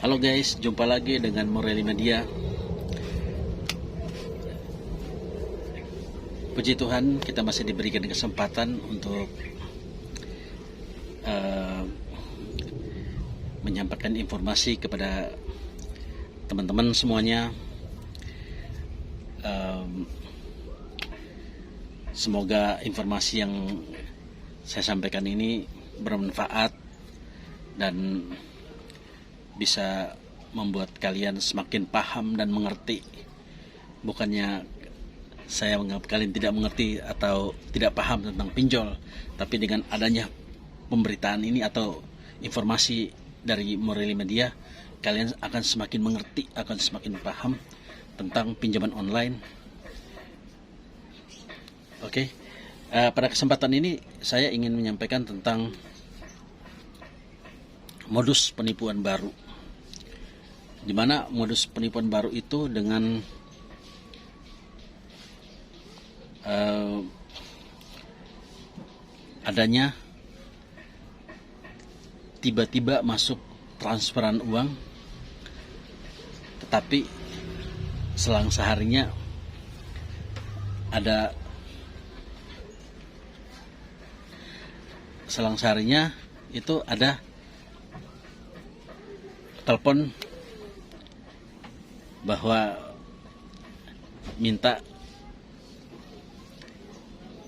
Halo guys, jumpa lagi dengan Moreli Media. Puji Tuhan, kita masih diberikan kesempatan untuk menyampaikan informasi kepada teman-teman semuanya. Semoga informasi yang saya sampaikan ini bermanfaat dan bisa membuat kalian semakin paham dan mengerti. Bukannya saya menganggap kalian tidak mengerti atau tidak paham tentang pinjol, tapi dengan adanya pemberitaan ini atau informasi dari Moreli Media, kalian akan semakin mengerti, akan semakin paham tentang pinjaman online. Oke. Pada kesempatan ini saya ingin menyampaikan tentang modus penipuan baru, di mana modus penipuan baru itu dengan adanya tiba-tiba masuk transferan uang, tetapi selang seharinya itu ada telepon bahwa minta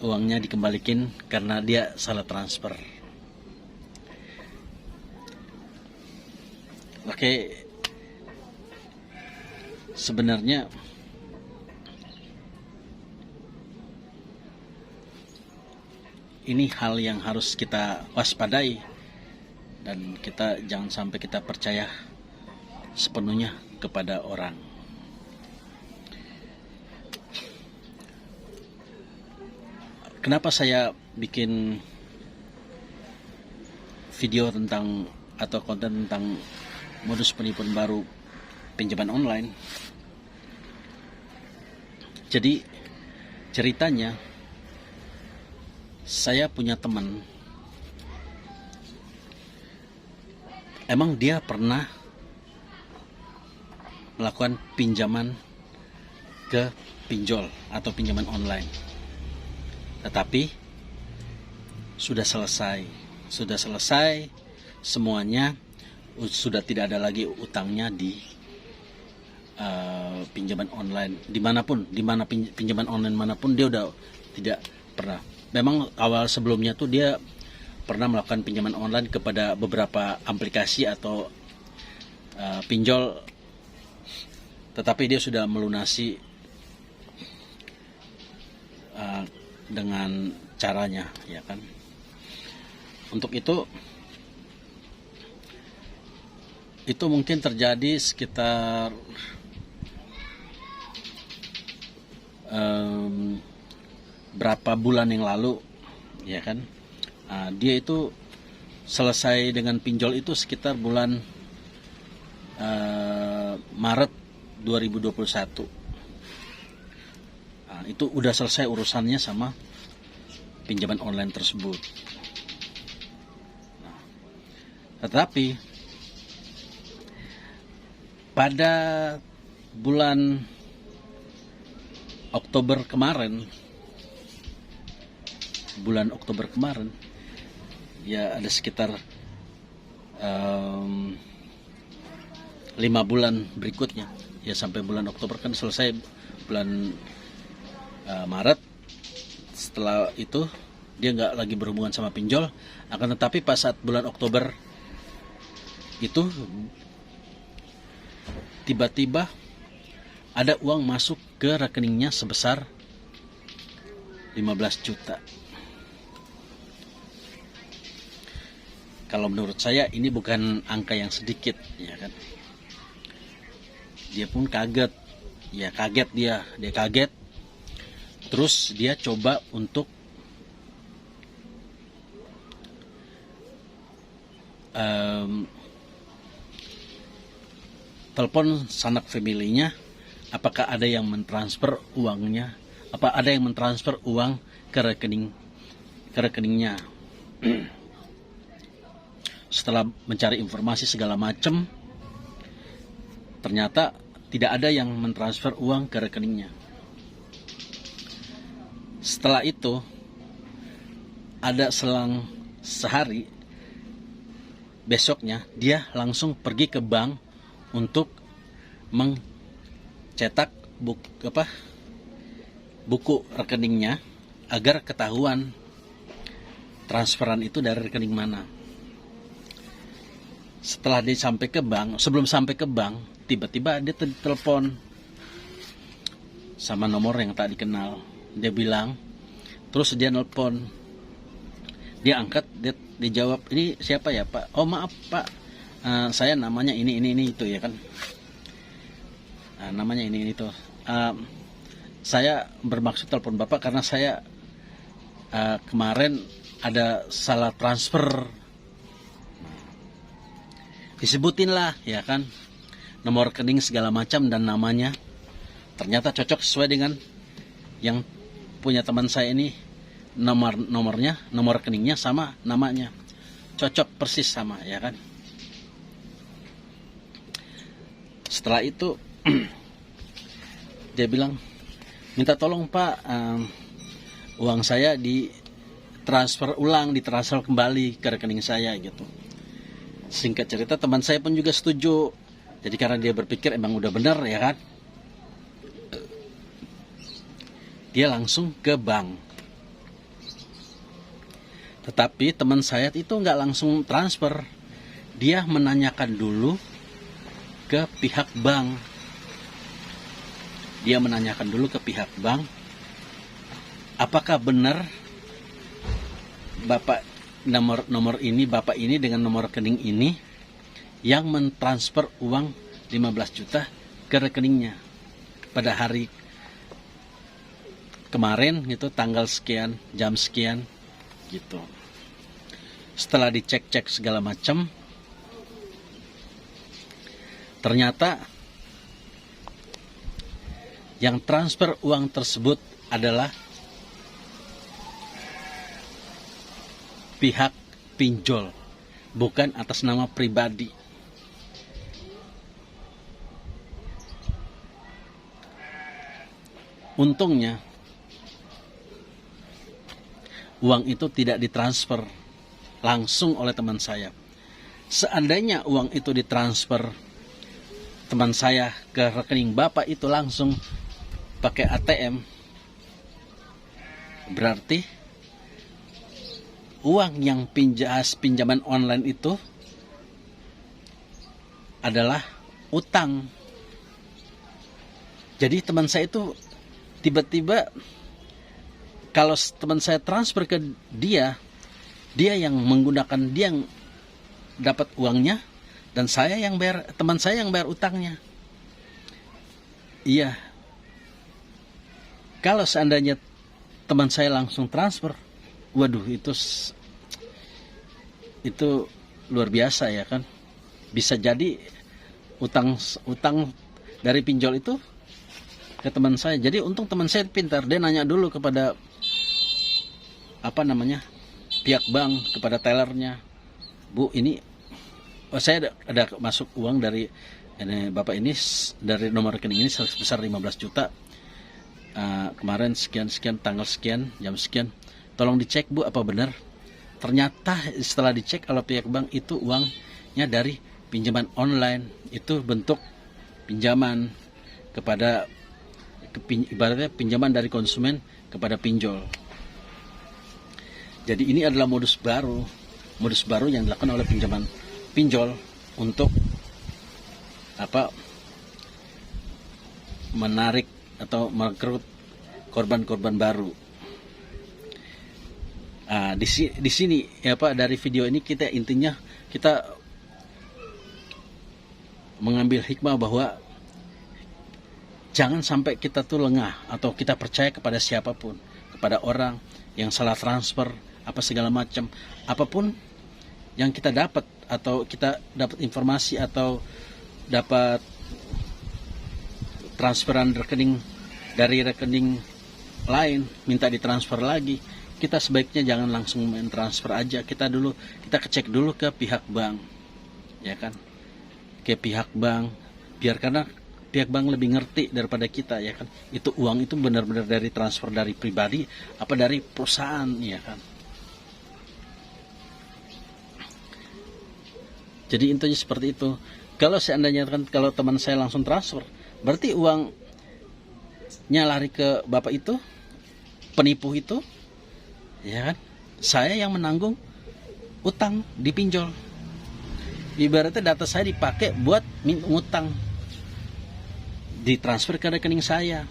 uangnya dikembalikan karena dia salah transfer. Oke, sebenarnya ini hal yang harus kita waspadai dan kita jangan sampai kita percaya sepenuhnya kepada orang. Kenapa saya bikin video tentang atau konten tentang modus penipuan baru pinjaman online? Jadi ceritanya, saya punya teman, emang dia pernah melakukan pinjaman ke pinjol atau pinjaman online, tetapi sudah selesai semuanya, sudah tidak ada lagi utangnya di pinjaman online dimana pinjaman online manapun dia udah tidak pernah. Memang awal sebelumnya tuh dia pernah melakukan pinjaman online kepada beberapa aplikasi atau pinjol, tetapi dia sudah melunasi dengan caranya, ya kan. Untuk itu mungkin terjadi sekitar berapa bulan yang lalu, ya kan. Dia itu selesai dengan pinjol itu sekitar bulan Maret 2021. Itu udah selesai urusannya sama pinjaman online tersebut. Tetapi pada bulan Oktober kemarin, ya ada sekitar 5 bulan berikutnya, ya sampai bulan Oktober kan selesai bulan Maret. Setelah itu dia nggak lagi berhubungan sama pinjol, akan tetapi pas saat bulan Oktober itu tiba-tiba ada uang masuk ke rekeningnya sebesar 15 juta. Kalau menurut saya ini bukan angka yang sedikit, ya kan. Dia pun kaget. Dia kaget. Terus dia coba untuk telepon sanak familinya, apakah ada yang mentransfer uangnya, uang ke rekeningnya. Setelah mencari informasi segala macam, ternyata tidak ada yang mentransfer uang ke rekeningnya. Setelah itu ada selang sehari, besoknya dia langsung pergi ke bank untuk mencetak buku rekeningnya agar ketahuan transferan itu dari rekening mana. Setelah dia sampai ke bank, sebelum sampai ke bank, tiba-tiba dia telepon sama nomor yang tak dikenal. Dia bilang, terus dia nelpon, dia angkat, dia jawab, ini siapa ya Pak? Oh maaf Pak, saya namanya ini itu ya kan, namanya ini itu. Saya bermaksud telepon Bapak karena saya kemarin ada salah transfer. Disebutin lah ya kan, nomor rekening segala macam dan namanya. Ternyata cocok sesuai dengan yang punya teman saya ini, nomornya, nomor rekeningnya sama namanya, cocok persis sama ya kan. Setelah itu dia bilang, minta tolong Pak, uang saya ditransfer kembali ke rekening saya gitu. Singkat cerita, teman saya pun juga setuju. Jadi karena dia berpikir emang udah benar ya kan, dia langsung ke bank. Tetapi teman saya itu nggak langsung transfer, dia menanyakan dulu ke pihak bank. Dia menanyakan dulu ke pihak bank, apakah benar Bapak nomor ini, Bapak ini dengan nomor rekening ini yang mentransfer uang 15 juta ke rekeningnya pada hari kemarin gitu, tanggal sekian, jam sekian gitu. Setelah dicek-cek segala macam, ternyata yang transfer uang tersebut adalah pihak pinjol, bukan atas nama pribadi. Untungnya uang itu tidak ditransfer langsung oleh teman saya. Seandainya uang itu ditransfer teman saya ke rekening Bapak itu langsung pakai ATM, berarti uang yang pinjaman online itu adalah utang. Jadi teman saya itu tiba-tiba, kalau teman saya transfer ke dia yang menggunakan, dia yang dapat uangnya, dan saya yang bayar, teman saya yang bayar utangnya. Iya. Kalau seandainya teman saya langsung transfer, waduh, itu luar biasa ya kan. Bisa jadi utang dari pinjol itu ke teman saya. Jadi untung teman saya pintar, dia nanya dulu kepada pihak bank, kepada tellernya, Bu, ini saya ada masuk uang dari Bapak ini dari nomor rekening ini sebesar 15 juta. Kemarin sekian tanggal sekian jam sekian, tolong dicek Bu apa benar. Ternyata setelah dicek oleh pihak bank, itu uangnya dari pinjaman online, itu bentuk pinjaman kepada ibaratnya pinjaman dari konsumen kepada pinjol. Jadi ini adalah modus baru yang dilakukan oleh pinjol untuk menarik atau merekrut korban-korban baru. Di sini ya Pak, dari video ini intinya kita mengambil hikmah bahwa jangan sampai kita tuh lengah atau kita percaya kepada siapapun, kepada orang yang salah transfer apa segala macam, apapun yang kita dapat, atau kita dapat informasi atau dapat transferan rekening dari rekening lain minta ditransfer lagi, kita sebaiknya jangan langsung main transfer aja. Kita cek dulu ke pihak bank, ya kan, ke pihak bank biar karena pihak bank lebih ngerti daripada kita ya kan, itu uang itu benar-benar dari transfer dari pribadi apa dari perusahaan ya kan. Jadi intinya seperti itu. Kalau seandainya kan kalau teman saya langsung transfer, berarti uangnya lari ke bapak itu, penipu itu, ya kan? Saya yang menanggung utang dipinjol. Ibaratnya data saya dipakai buat ngutang, ditransfer ke rekening saya,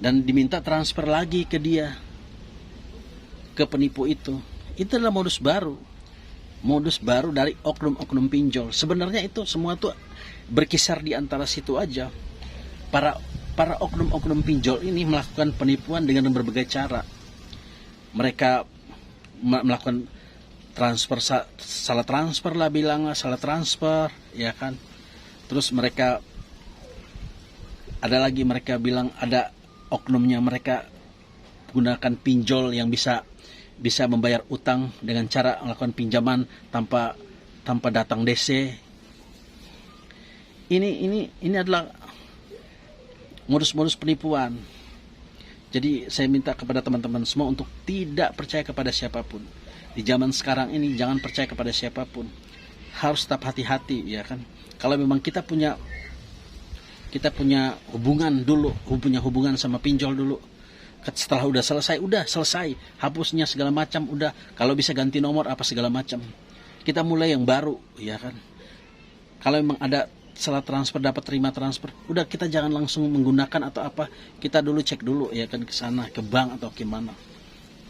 dan diminta transfer lagi ke dia, ke penipu itu. Itu adalah modus baru dari oknum-oknum pinjol. Sebenarnya itu semua tuh berkisar di antara situ aja. Para oknum-oknum pinjol ini melakukan penipuan dengan berbagai cara. Mereka melakukan transfer, salah transfer lah bilangnya, salah transfer, ya kan. Terus mereka bilang ada oknumnya, mereka gunakan pinjol yang bisa membayar utang dengan cara melakukan pinjaman tanpa datang DC. Ini adalah modus-modus penipuan. Jadi saya minta kepada teman-teman semua untuk tidak percaya kepada siapapun. Di zaman sekarang ini jangan percaya kepada siapapun. Harus tetap hati-hati ya kan. Kalau memang kita punya hubungan sama pinjol dulu. Setelah udah selesai, hapusnya segala macam, udah, kalau bisa ganti nomor apa segala macam, kita mulai yang baru ya kan. Kalau memang ada salah transfer, dapat terima transfer, udah kita jangan langsung menggunakan atau apa, kita dulu cek dulu ya kan, ke sana, ke bank atau gimana,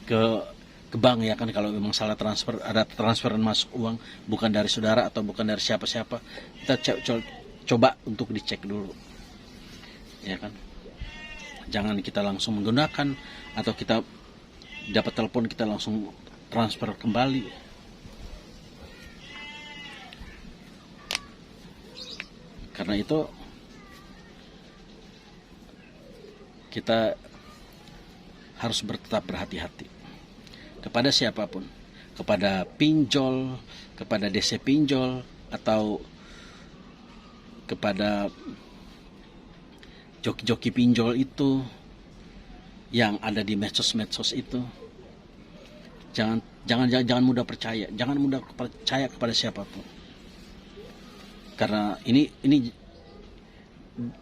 ke bank ya kan. Kalau memang salah transfer, ada transferan masuk uang bukan dari saudara atau bukan dari siapa-siapa, kita coba untuk dicek dulu ya kan. Jangan kita langsung menggunakan, atau kita dapat telepon kita langsung transfer kembali. Karena itu kita harus tetap berhati-hati kepada siapapun, kepada pinjol, kepada DC pinjol, atau kepada joki-joki pinjol itu yang ada di medsos itu. Jangan mudah percaya, kepada siapapun. Karena ini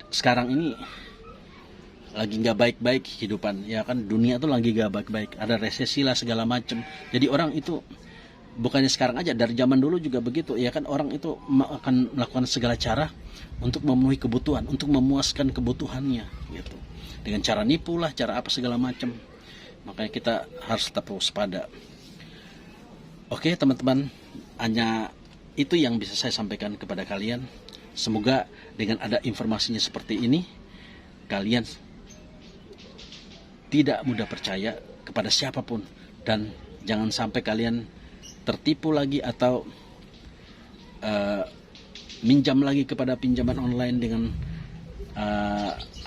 sekarang ini lagi nggak baik-baik kehidupan ya kan, dunia tuh lagi nggak baik-baik, ada resesi lah segala macam. Jadi orang itu bukannya sekarang aja, dari zaman dulu juga begitu ya kan, orang itu akan melakukan segala cara untuk memenuhi kebutuhan, untuk memuaskan kebutuhannya gitu, dengan cara nipu lah, cara apa segala macam. Makanya kita harus tetap waspada. Oke teman-teman, hanya itu yang bisa saya sampaikan kepada kalian. Semoga dengan ada informasinya seperti ini, kalian tidak mudah percaya kepada siapapun, dan jangan sampai kalian tertipu lagi atau minjam lagi kepada pinjaman online dengan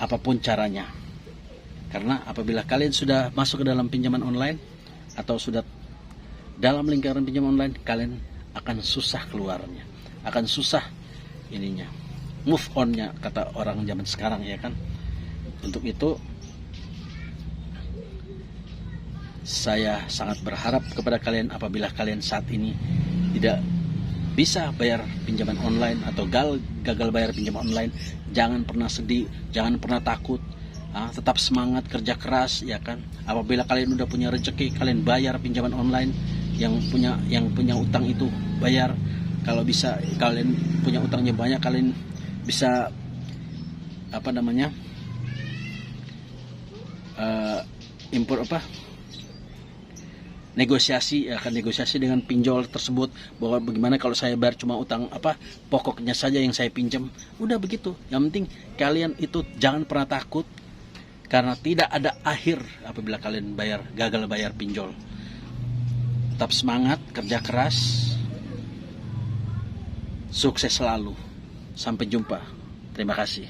apapun caranya. Karena apabila kalian sudah masuk ke dalam pinjaman online atau sudah dalam lingkaran pinjaman online, kalian akan susah keluarnya, akan susah move on-nya, kata orang zaman sekarang ya kan. Untuk itu saya sangat berharap kepada kalian, apabila kalian saat ini tidak bisa bayar pinjaman online atau gagal bayar pinjaman online, jangan pernah sedih, jangan pernah takut, tetap semangat, kerja keras ya kan. Apabila kalian udah punya rezeki, kalian bayar pinjaman online. Yang punya utang itu bayar. Kalau bisa kalian punya utangnya banyak, kalian bisa negosiasi dengan pinjol tersebut, bahwa bagaimana kalau saya bayar cuma utang pokoknya saja yang saya pinjam, udah begitu. Yang penting kalian itu jangan pernah takut, karena tidak ada akhir apabila kalian gagal bayar pinjol. Tetap semangat, kerja keras, sukses selalu. Sampai jumpa. Terima kasih.